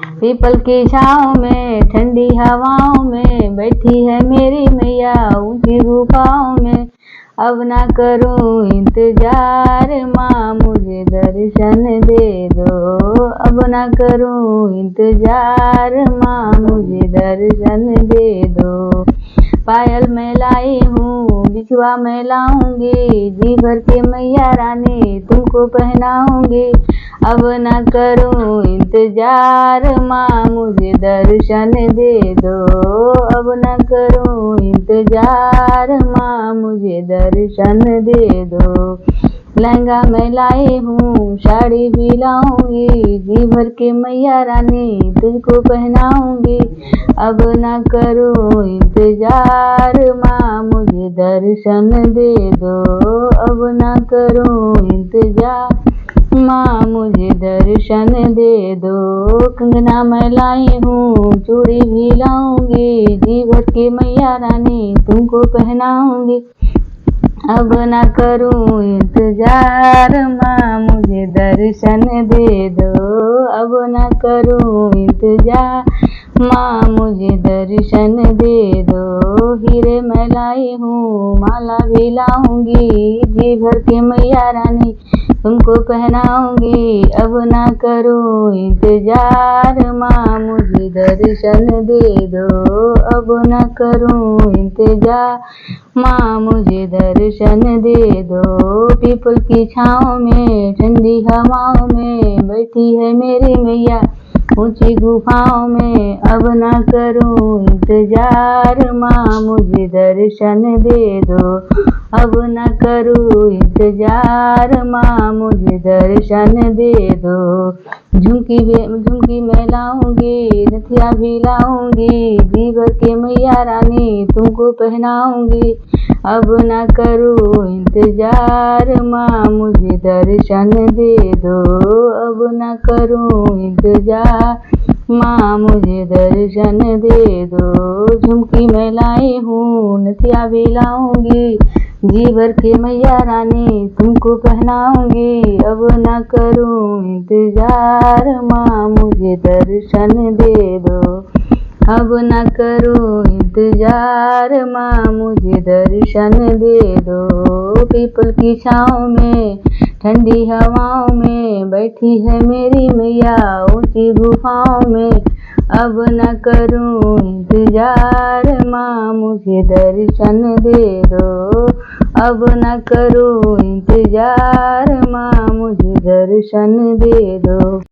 People की छाँव में ठंडी हवाओं में बैठी है मेरी मैया ऊंची गुफाओं में। अब ना करूं इंतजार माँ मुझे दर्शन दे दो। अब ना करूं इंतजार माँ मुझे दर्शन दे दो। पायल मैं लाई हूँ बिछुआ मैं लाऊंगी, जी भर के मैया रानी तुमको पहनाऊंगी। अब ना करूं इंतजार माँ मुझे दर्शन दे दो। अब ना करूं इंतजार माँ मुझे दर्शन दे दो। लहंगा मैं लाई हूँ साड़ी भी लाऊंगी, जी भर के मैया रानी तुझको पहनाऊंगी। अब ना करूं इंतजार माँ मुझे दर्शन दे दो। अब ना करूं इंतजार माँ मुझे दर्शन दे दो। कंगना मैं लाई हूँ चूड़ी भी लाऊंगी, जी भर के मैया रानी तुमको पहनाऊंगी। अब ना करूं इंतजार माँ मुझे दर्शन दे दो। अब ना करूं इंतजार माँ मुझे दर्शन दे दो। हीरे मैं लाई हूँ माला भी लाऊंगी, जी भर के मैया रानी तुमको पहनाऊंगी। अब ना करूं इंतजार माँ मुझे दर्शन दे दो। अब ना करूं इंतजार माँ मुझे दर्शन दे दो। पीपल की छाँव में ठंडी हवाओं में बैठी है मेरी मैया ऊंची गुफाओं में। अब ना करूं इंतजार माँ मुझे दर्शन दे दो। अब ना करूं इंतजार माँ मुझे दर्शन दे दो। झुमकी मैं लाऊंगी नथिया भी लाऊंगी, जी भर के मैया रानी तुमको पहनाऊंगी। अब ना करूं इंतजार माँ मुझे दर्शन दे दो। अब ना करूं इंतजार माँ मुझे दर्शन दे दो। झुमकी मैं लाई हूँ नथिया भी लाऊंगी, जी भर के मैया रानी तुमको पहनाऊंगी। अब ना करूं इंतजार माँ मुझे दर्शन दे दो। अब ना करूं इंतजार माँ मुझे दर्शन दे दो। पीपल की छाँव में ठंडी हवाओं में बैठी है मेरी मैया ऊंची गुफाओं में। अब ना करूं इंतजार माँ मुझे दर्शन दे दो। अब ना करूं इंतजार माँ मुझे दर्शन दे दो।